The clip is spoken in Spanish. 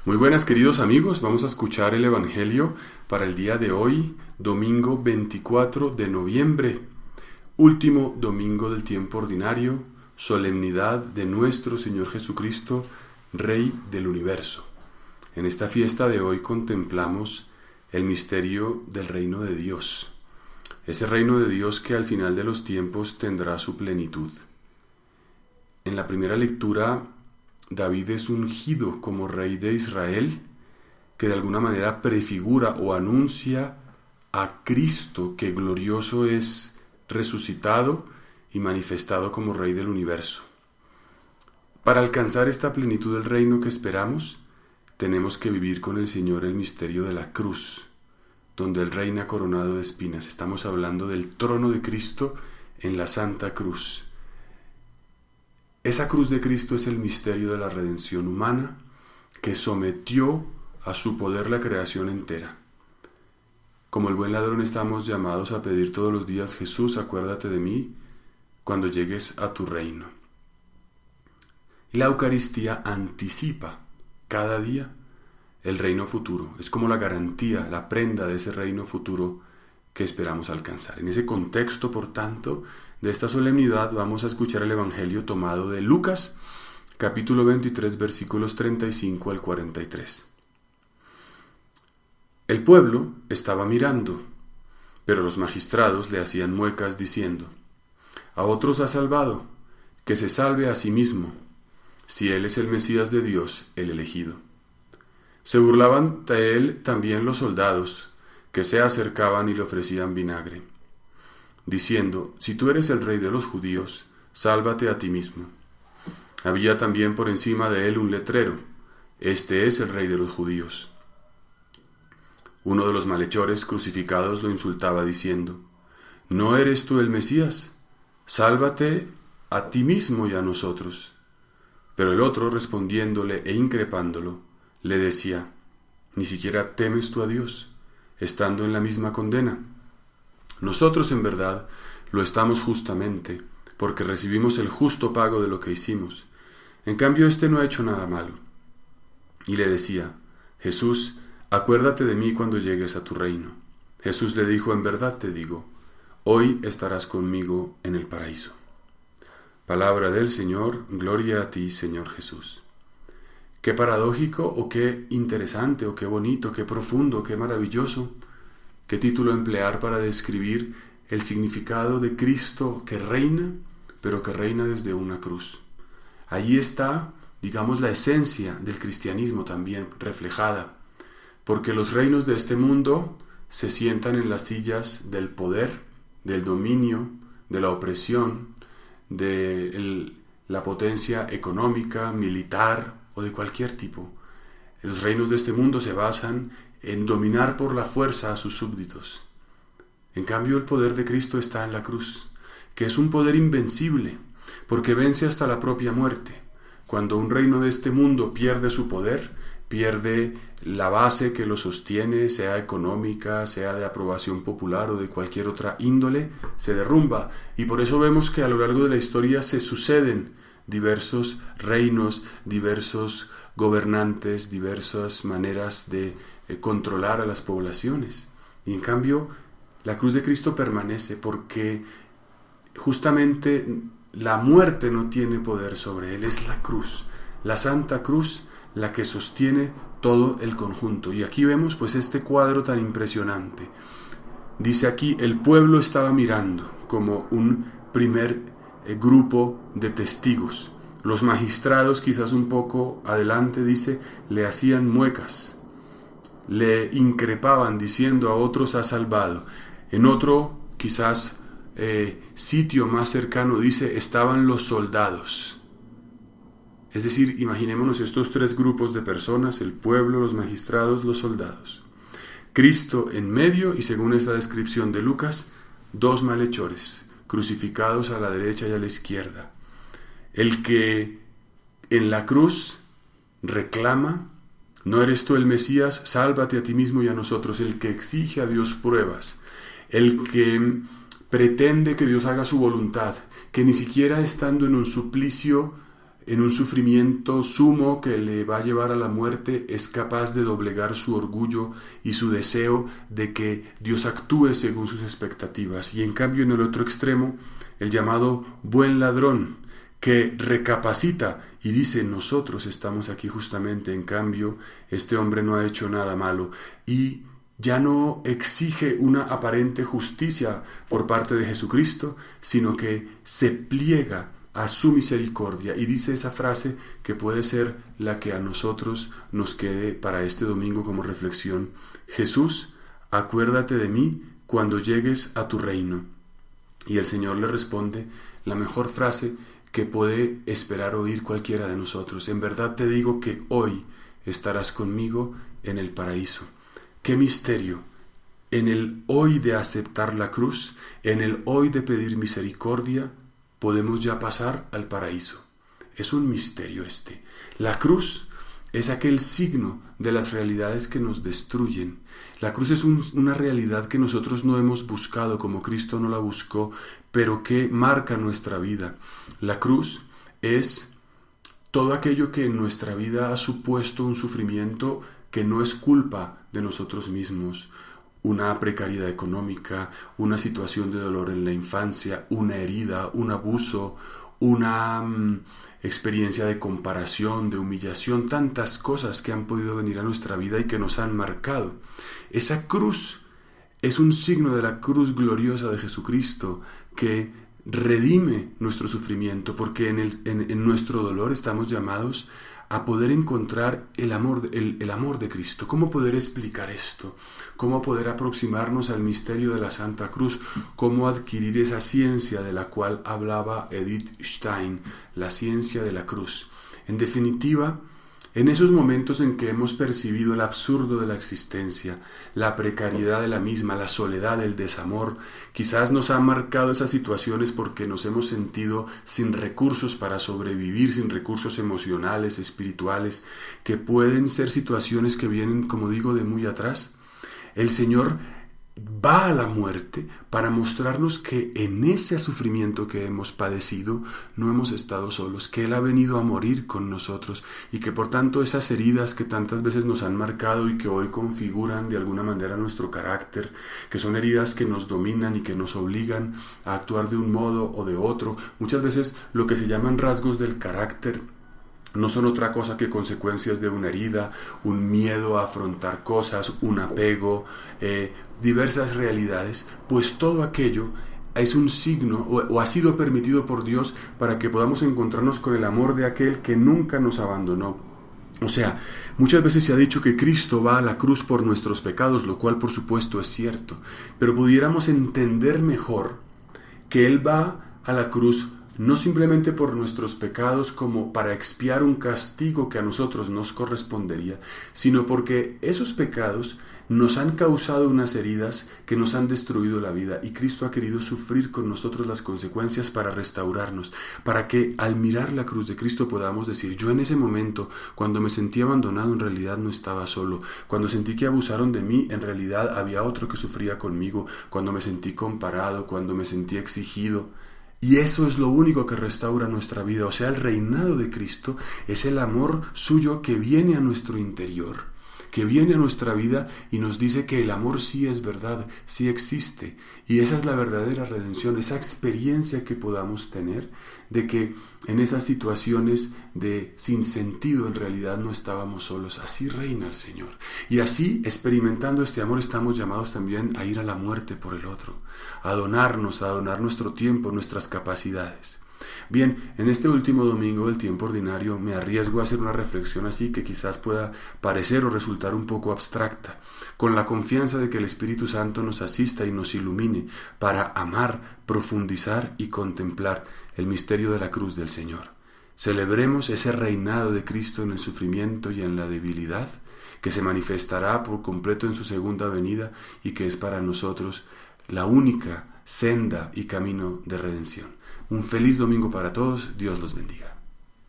Muy buenas, queridos amigos, vamos a escuchar el Evangelio para el día de hoy, domingo 24 de noviembre, último domingo del tiempo ordinario, solemnidad de nuestro Señor Jesucristo, Rey del universo. En esta fiesta de hoy contemplamos el misterio del reino de Dios, ese reino de Dios que al final de los tiempos tendrá su plenitud. En la primera lectura, David es ungido como rey de Israel, que de alguna manera prefigura o anuncia a Cristo, que glorioso es resucitado y manifestado como rey del universo. Para alcanzar esta plenitud del reino que esperamos, tenemos que vivir con el Señor el misterio de la cruz, donde Él reina coronado de espinas. Estamos hablando del trono de Cristo en la Santa Cruz. Esa cruz de Cristo es el misterio de la redención humana que sometió a su poder la creación entera. Como el buen ladrón estamos llamados a pedir todos los días: Jesús, acuérdate de mí cuando llegues a tu reino. Y la Eucaristía anticipa cada día el reino futuro. Es como la garantía, la prenda de ese reino futuro que esperamos alcanzar. En ese contexto, por tanto, de esta solemnidad vamos a escuchar el Evangelio tomado de Lucas, capítulo 23, versículos 35 al 43. El pueblo estaba mirando, pero los magistrados le hacían muecas diciendo: a otros ha salvado, que se salve a sí mismo, si él es el Mesías de Dios, el elegido. Se burlaban de él también los soldados, que se acercaban y le ofrecían vinagre, diciendo: si tú eres el rey de los judíos, sálvate a ti mismo. Había también por encima de él un letrero: este es el rey de los judíos. Uno de los malhechores crucificados lo insultaba diciendo: ¿no eres tú el Mesías? Sálvate a ti mismo y a nosotros. Pero el otro, respondiéndole e increpándolo, le decía: ¿ni siquiera temes tú a Dios, estando en la misma condena? Nosotros en verdad lo estamos justamente, porque recibimos el justo pago de lo que hicimos. En cambio éste no ha hecho nada malo. Y le decía: Jesús, acuérdate de mí cuando llegues a tu reino. Jesús le dijo: en verdad te digo, hoy estarás conmigo en el paraíso. Palabra del Señor, gloria a ti, Señor Jesús. Qué paradójico, o qué interesante, o qué bonito, qué profundo, qué maravilloso, qué título emplear para describir el significado de Cristo que reina, pero que reina desde una cruz. Allí está, digamos, la esencia del cristianismo también reflejada, porque los reinos de este mundo se sientan en las sillas del poder, del dominio, de la opresión, de la potencia económica, militar o de cualquier tipo. Los reinos de este mundo se basan en dominar por la fuerza a sus súbditos. En cambio, el poder de Cristo está en la cruz, que es un poder invencible, porque vence hasta la propia muerte. Cuando un reino de este mundo pierde su poder, pierde la base que lo sostiene, sea económica, sea de aprobación popular o de cualquier otra índole, se derrumba. Y por eso vemos que a lo largo de la historia se suceden diversos reinos, diversos gobernantes, diversas maneras de controlar a las poblaciones. Y en cambio, la cruz de Cristo permanece porque justamente la muerte no tiene poder sobre él, es la cruz, la Santa Cruz, la que sostiene todo el conjunto. Y aquí vemos pues este cuadro tan impresionante. Dice aquí: el pueblo estaba mirando, como un primer grupo de testigos. Los magistrados, quizás un poco adelante, dice, le hacían muecas, le increpaban diciendo: a otros ha salvado. En otro, quizás sitio más cercano, dice: estaban los soldados. Es decir, imaginémonos estos tres grupos de personas: el pueblo, los magistrados, los soldados. Cristo en medio y, según esta descripción de Lucas, dos malhechores crucificados a la derecha y a la izquierda. El que en la cruz reclama: ¿no eres tú el Mesías? Sálvate a ti mismo y a nosotros. El que exige a Dios pruebas. El que pretende que Dios haga su voluntad, que ni siquiera estando en un suplicio en un sufrimiento sumo que le va a llevar a la muerte, es capaz de doblegar su orgullo y su deseo de que Dios actúe según sus expectativas. Y en cambio, en el otro extremo, el llamado buen ladrón, que recapacita y dice: nosotros estamos aquí justamente, en cambio, este hombre no ha hecho nada malo, y ya no exige una aparente justicia por parte de Jesucristo, sino que se pliega a su misericordia y dice esa frase que puede ser la que a nosotros nos quede para este domingo como reflexión: Jesús, acuérdate de mí cuando llegues a tu reino. Y el Señor le responde la mejor frase que puede esperar oír cualquiera de nosotros: en verdad te digo que hoy estarás conmigo en el paraíso. ¡Qué misterio! En el hoy de aceptar la cruz, en el hoy de pedir misericordia, podemos ya pasar al paraíso. Es un misterio este. La cruz es aquel signo de las realidades que nos destruyen. La cruz es una realidad que nosotros no hemos buscado como Cristo no la buscó, pero que marca nuestra vida. La cruz es todo aquello que en nuestra vida ha supuesto un sufrimiento que no es culpa de nosotros mismos. Una precariedad económica, una situación de dolor en la infancia, una herida, un abuso, una experiencia de comparación, de humillación, tantas cosas que han podido venir a nuestra vida y que nos han marcado. Esa cruz es un signo de la cruz gloriosa de Jesucristo que redime nuestro sufrimiento, porque en nuestro dolor estamos llamados a poder encontrar el amor de Cristo. ¿Cómo poder explicar esto? ¿Cómo poder aproximarnos al misterio de la Santa Cruz? ¿Cómo adquirir esa ciencia de la cual hablaba Edith Stein, la ciencia de la cruz? En definitiva, en esos momentos en que hemos percibido el absurdo de la existencia, la precariedad de la misma, la soledad, el desamor, quizás nos han marcado esas situaciones porque nos hemos sentido sin recursos para sobrevivir, sin recursos emocionales, espirituales, que pueden ser situaciones que vienen, como digo, de muy atrás. El Señor va a la muerte para mostrarnos que en ese sufrimiento que hemos padecido no hemos estado solos, que Él ha venido a morir con nosotros y que por tanto esas heridas que tantas veces nos han marcado y que hoy configuran de alguna manera nuestro carácter, que son heridas que nos dominan y que nos obligan a actuar de un modo o de otro, muchas veces lo que se llaman rasgos del carácter no son otra cosa que consecuencias de una herida, un miedo a afrontar cosas, un apego, diversas realidades, pues todo aquello es un signo o ha sido permitido por Dios para que podamos encontrarnos con el amor de aquel que nunca nos abandonó. O sea, muchas veces se ha dicho que Cristo va a la cruz por nuestros pecados, lo cual por supuesto es cierto, pero pudiéramos entender mejor que Él va a la cruz no simplemente por nuestros pecados como para expiar un castigo que a nosotros nos correspondería, sino porque esos pecados nos han causado unas heridas que nos han destruido la vida y Cristo ha querido sufrir con nosotros las consecuencias para restaurarnos, para que al mirar la cruz de Cristo podamos decir: yo en ese momento, cuando me sentí abandonado, en realidad no estaba solo, cuando sentí que abusaron de mí, en realidad había otro que sufría conmigo, cuando me sentí comparado, cuando me sentí exigido. Y eso es lo único que restaura nuestra vida. O sea, el reinado de Cristo es el amor suyo que viene a nuestro interior, que viene a nuestra vida y nos dice que el amor sí es verdad, sí existe. Y esa es la verdadera redención, esa experiencia que podamos tener de que en esas situaciones de sinsentido en realidad no estábamos solos. Así reina el Señor. Y así, experimentando este amor, estamos llamados también a ir a la muerte por el otro, a donarnos, a donar nuestro tiempo, nuestras capacidades. Bien, en este último domingo del tiempo ordinario me arriesgo a hacer una reflexión así que quizás pueda parecer o resultar un poco abstracta, con la confianza de que el Espíritu Santo nos asista y nos ilumine para amar, profundizar y contemplar el misterio de la cruz del Señor. Celebremos ese reinado de Cristo en el sufrimiento y en la debilidad, que se manifestará por completo en su segunda venida y que es para nosotros la única senda y camino de redención. Un feliz domingo para todos, Dios los bendiga.